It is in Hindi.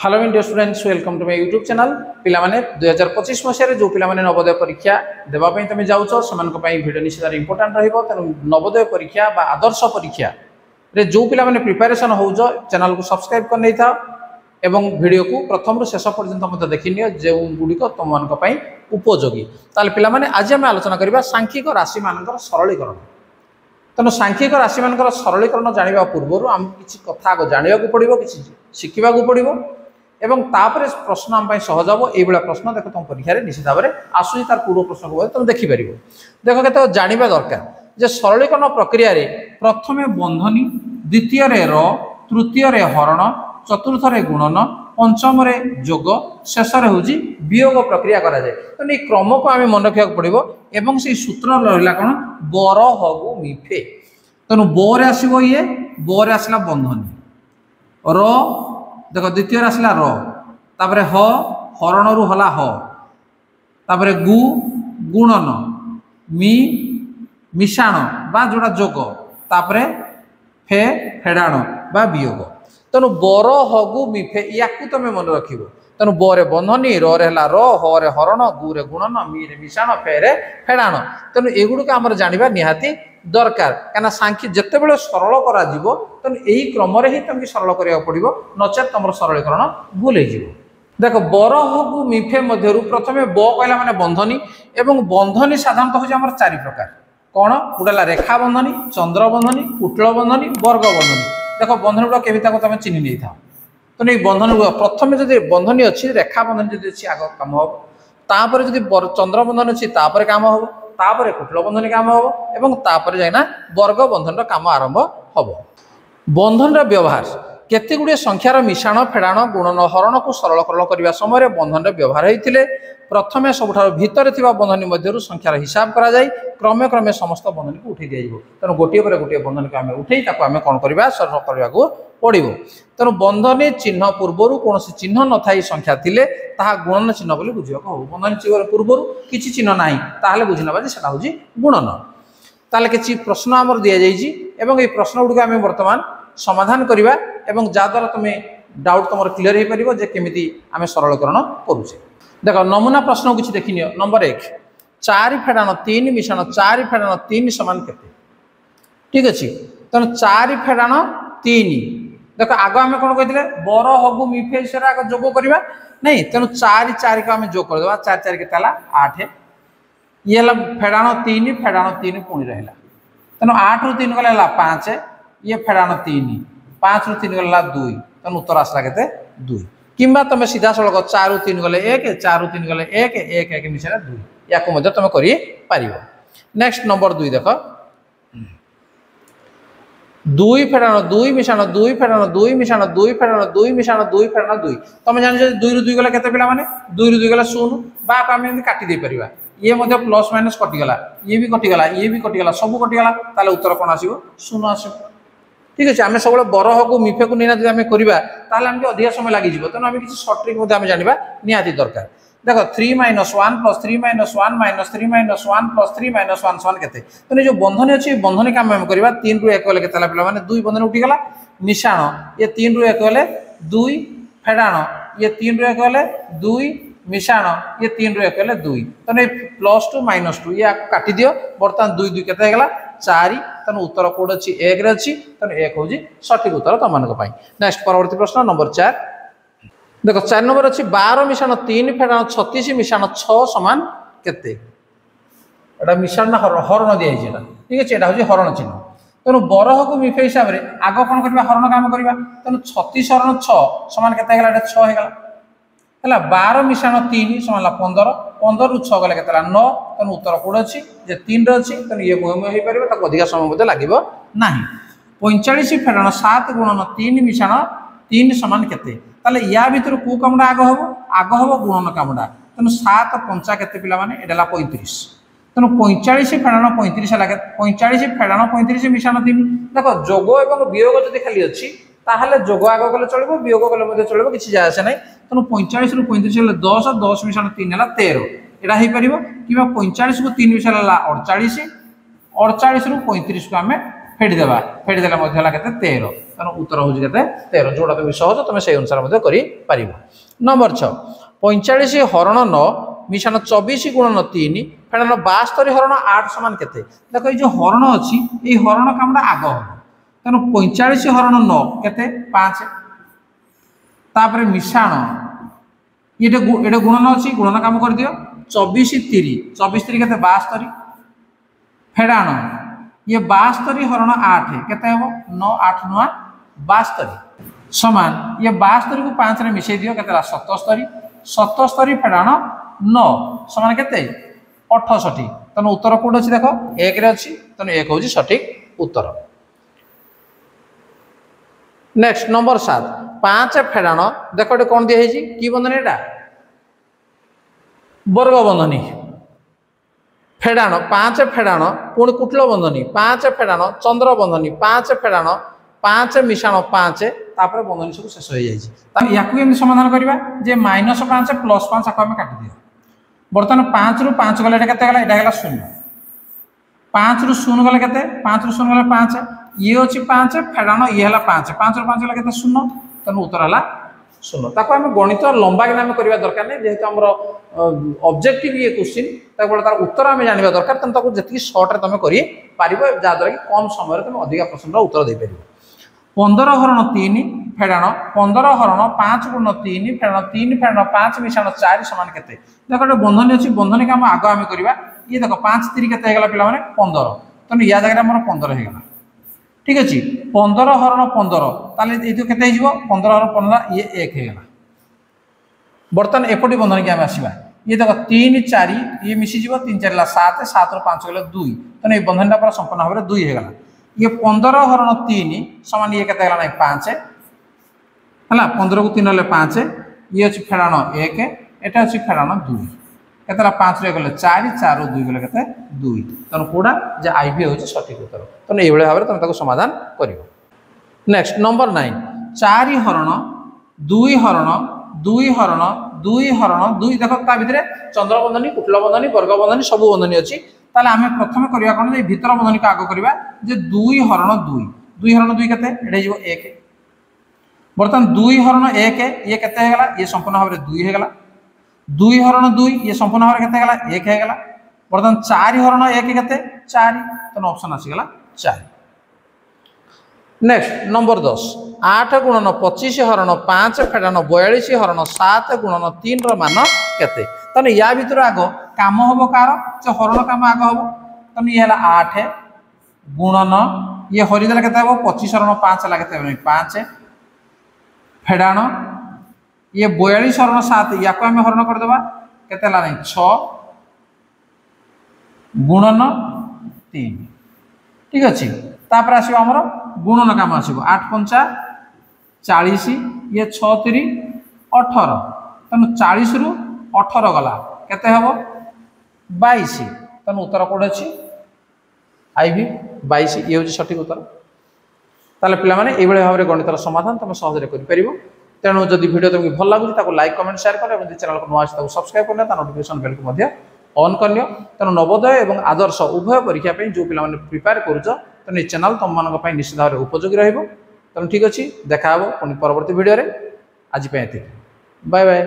Hello India students welcome to my YouTube channel पिला माने 2025 मसिया जो पिला माने नवोदय परीक्षा देबा पई तमे जाउछो सेमानक पई वीडियो निश्चित इंपोर्टेंट रहइबो तनु नवोदय परीक्षा बा आदर्श परीक्षा रे जो पिला माने प्रिपरेशन होउजो चैनल को सब्सक्राइब कर नै था एवं वीडियो को प्रथम रु शेष पर्यंत मते देखिनियो जे गुडी को तमनक पई उपयोगी ताले पिला माने आज हम आलोचना करबा सांख्यिक राशि मानकर सरलीकरण तेणु सांख्यिक राशि मानकर सरलीकरण जानिबा पूर्व आम किछि कथा आगो जानिबा को पड़िबो किछि शिखिबा को पड़िबो एवं तापर प्रश्न आम सहज हम ये प्रश्न देख तुम परीक्षा निश्चित भाव में आसूँ तार पूर्व प्रश्न को तुम देखिपर देख के जानवा दरकार जे सरलीकरण प्रक्रिया रे प्रथम बंधनी द्वितीय र तृतीय हरण चतुर्थ गुणन पंचम जोग शेष हूँ वियोग प्रक्रिया करा जाए तेणु ये क्रम को आम मन रखा पड़ो एवं से सूत्र रहा कौन बर हगु मिफे तेणु बोरे आसो ये बोरे आसला बंधनी र देख द्वितीय आसला र तापर ह हरण रु हला ह तापर गु गुणन मी मिशाण बा जोड़ा जोग तापर फे फेडाण बा वियोग तेणु बर हगु मिफे या तुम मन रख तेणु बरे बंधनी रे र हरे हरण गुरे गुणन मी रे मिशाण फे रे फेडाण तेणु एगुड़िक आम जाना निहाती दरकार क्या सांख्य जिते बड़े सरल करा तेणु यही क्रम ही तुमको सरल करा पड़ो नचेत तुम सरलीकरण भूल हो देख बर हगु मिफे मध्य प्रथम ब कहला माने बंधनी एवं बंधनी साधारणतः हूँ चारि प्रकार कौन गोटे रेखा बंधनी चंद्र बंधनी कुटल बंधनी वर्ग बंधनी देख बंधनी गुड़ा केमी तुम चिन्ह नहीं था तेणु ये बंधनी गुड़ा प्रथम जो बंधनी अच्छी रेखा बंधनी जो अच्छी आग कम हम तापर जब चंद्र बंधन अच्छी तापर कम हम तापर कुटल बंधनी काम हम एवं तापर जाइना वर्ग बंधन काम आरंभ हम बंधन व्यवहार केते गुड़े संख्यार मिशाण फेडाण गुणन हरण को सरलकरण करने समय बंधन व्यवहार होते प्रथम सबुठ भितर बंधनी मध्य संख्यार हिसाब करा जाए क्रमे क्रमे समस्त बंधनी को उठे दिया तेणु गोटे पर गोटे बंधनी को आम उठे आम कौन करवा सरल करने को पड़ो तेणु बंधनी चिन्ह पूर्वर कौन चिन्ह न था संख्या थिले ताहा गुणन चिन्ह बोली बुझा हो बंधनी चिन्ह पूर्वर किसी चिन्ह ना ताहले बुझीना जे सेटा हूँ गुणन ताले किसी प्रश्न आमर दि जाइए ये प्रश्न गुड़िक आम बर्तमान समाधान करवा एवं जहाद्वारा तुम्हें डाउट तुम क्लीयर हो पार जे केमी आम सरलीकरण करुचे देख नमूना प्रश्न किसी देखी नि नंबर 1 4 फेडाण 3 मिशाण 4 फेडाण 3 समान केते ठीक अच्छे तेणु 4 फेडाण 3 देख आग आम कौन कहते बर हगु मिफे से आग जोग करवा नहीं तेणु 4 4 को आम जोग करदे 4 4 के 8 ये फेडाण 3 पुणी रहा तेणु 8 रु 3 गला 5 ये फेडाण 3 5 रु 3 गला 2 तेणु उत्तर आसला के 2 किंबा तुम सीधा सड़क 4 रु 3 गले 1 4 रु 3 गले 1 1 1 मिशा 2 या तुम कर नेक्स्ट नंबर 2 देख 2 फेडाण 2 मिशाण 2 फेडाण 2 मिशाण 2 फेडाण 2 मिशाण 2 फेडाण 2 तुम जान 2 रु 2 गला केते पिला माने 2 रु 2 गला 0 बाप आम काटी दे परिबा ये मध्य प्लस माइनस कटिगला ये भी कटिगला ये भी कटिगला सब कटिगला ताले उत्तर कौन आसो 0 आसो ठीक अच्छे आम सब बर हगु मिफे को नहीं आम करवा आमको अधिक समय लगे तेणु आम किसी सर्ट ट्रिक आम जाना निहाती दरकार देख 3 - 1 + 3 - 1 - 3 - 1 + 3 - 1 समान के तेणु जो बंधनी अच्छी बंधनी काम आम करवा 3 रु 1 गले के पे 2 बंधनी उठीगला मिशाण ये 3 रु 1 गले 2 फेडाण ये 3 रु 1 गले 2 मिशाण ये 3 रु 1 गले 2 तेणु +2 - 2 ये काटी दियो बर्तमान 2 2 के 4 तेणु उत्तर कौट अच्छी 1 अच्छी तेणु 1 हूँ सठिक उत्तर तुम नेक्स्ट परवर्ती प्रश्न नंबर 4 देख 4 नंबर अच्छी 12 मिशाण 3 फेडाण 36 मिशाण 6 समान केते मिशाण हरण दिखाई ठीक अच्छे यहाँ हूँ हरण चिन्ह तेणु बर हगु मिफे हिसाब से आग कौन करवा हरण काम करवा तेणु 36 हरण 6 समान के 6 होगा 12 मिशाण 3 समान 15 15 रु 6 गले के 9 तेणु उत्तर कौट अच्छी 3 अच्छी तेणु ये मुहे मुहे हो पार अधिक समय लगे ना 45 फेडाण 7 गुणन 3 मिशाण 3 समान केते या भर कौ कामटा आग हम गुणन कामटा तेणु 7 5 के पिला 35 तेणु 45 फेडाण 35 है 45 फेडाण 35 मिशाण 3 देख जोग और वियोग जब खाली अच्छी ताहले जोग आग कले चलो वियोग कले चलो किसी जाए आसे ना तेणु 45 रु 35 10 10 मिशाण 3 है 13 यहाँ हो पार कि 45 को 3 मिशाण 48 48 रु 35 को आम फेड़देवा फेड़देला के 13 तेणु उत्तर हूँ के 13 जोड़ा तुम सहज तुम से अनुसार कर। नंबर 6 45 हरण 9 मिशाण 24 गुणन 3 फेड़ान 72 हरण 8 समान केते। देखो ये जो हरण अच्छी ये हरण कामटा आग हम तेणु 45 हरण 9 केते 5 तापर मिशाण ये गुणन अच्छी गुणन काम कर दियो 24 3 24 3 केते 72 फेड़ाण ये 72 हरण 8 केते हम 9 8 9 72 समान ये 72 को 5 रे मिसई दियो केते 77 77 फेड़ाण 9 समान केते 68। तेणु उत्तर कौट अच्छी देख 1 रे अच्छी तेणु 1 हूँ सठिक उत्तर। नेक्स्ट नंबर 7 5 फेड़ाण देख ये कौन दिखाई कि बंधनी एटा वर्ग बंधनी फेड़ाण 5 फेड़ाण पुणी कुटल बंधनी 5 फेड़ाण चंद्र बंधनी 5 फेड़ाण 5 मिशाण 5 तापर बंधनी सब शेष हो जाए या समाधान करवा जे -5 + 5 आम काटि दिया बर्तमान 5 रु 5 गले के 0 5 रु 0 गले के 5 रु 0 गले 5 ये अच्छी 5 फेड़ाण ये 5 5 रु 5 गला के 0 तेणु उत्तर है 0 ताको आम गणित लंबा कि करवा दरकार नहीं जेहेतु आम ऑब्जेक्टिव ये क्वेश्चन तार उत्तर आम जाना दरकार तेणु जी सर्टे तुम कर जहाँद्वारा कि कम समय तुम अधिक प्रश्न उत्तर दे पार। 15 हरण 3 फेड़ाण 15 हरण 5 गुण 3 फेड़ाण 3 फेड़ाण 5 मिशाण 4 समान केते। देख बंधनी अच्छी बंधनी काम आग आम करवा ये देख 5 3 केते होगा पे 15 तेणु या जगह मोर 15 होगा ठीक अच्छे 15 हरण 15 ताले ये के 15 हरण 15 ये 1 होगा। बर्तमान एपटी बंधन की आम आसवा ये देख 3 4 ये मिसीज 3 4 7 7 रु 5 गले 2 तेणु ये बंधनटा पूरा संपूर्ण भाव में 2 होगा। ये 15 हरण 3 समान ये के 5 है 15 को 3 हेल्ले 5 ये अच्छी फेड़ाण 1 एटा अच्छी फेड़ाण 2 के 5 गले 4 4 रु 2 गले के 2 तेणु कौटा जे आईबी हूँ सठिक उत्तर तेणु ये भाव में तुम समाधान कर। नेक्स्ट नंबर 9 4 हरण 2 हरण 2 हरण 2 हरण 2 देख ता भितर चंद्र बंधनी कुटल बंधनी वर्ग बंधनी सब बंधनी अच्छी ताले आम प्रथम करवा कौन भीतर बंधनी को आग करवा जे 2 हरण 2 2 हरण 2 के 1 बर्तमान 2 हरण 1 ये के ये संपूर्ण भाव में 2 होगा 2 हरण 2 ये संपूर्ण भाव में 1 होगा बर्तमान 4 हरण 1 के 4 तेणु ऑप्शन आसीगला 4। नेक्स्ट नंबर 10 8 गुणन 25 हरण 5 फेड़ाण 42 हरण 7 गुणन 3 मान केते। तेणु या भीतर आग काम हम कार जो हरण काम आग हम तेणु ये 8 गुणन ये हरिदेला के 25 हरण 5 है 5 फेड़ाण ये 42 हरण 7 या आम हरण करदे के 6 गुणन 3 ठीक अच्छे तापर आसो आमर गुणन काम आसो 8 5 40 ये 6 3 18 तेणु 40 रु 18 गला केते हम 22 तेणु उत्तर कौट अच्छी आईबी 22 ये हूँ सठिक उत्तर। ताले पिला माने एभଳି भाव गणितर समाधान तुम सहज कर। तेणु जदि वीडियो तुमको भल लगुच लाइक कमेंट शेयर कर चैनल को नुआ सब्सक्राइब करना नोटिफिकेशन बेल को ऑन करनियो। तेणु नवोदय और आदर्श उभय परीक्षा जो पिला प्रिपेयर करुच तेणु ये चैनल तुम मान निश्चित भाव में उपयोगी रही। तेणु ठीक अच्छे देखा पुणी परवर्ती वीडियो आज बाय बाय।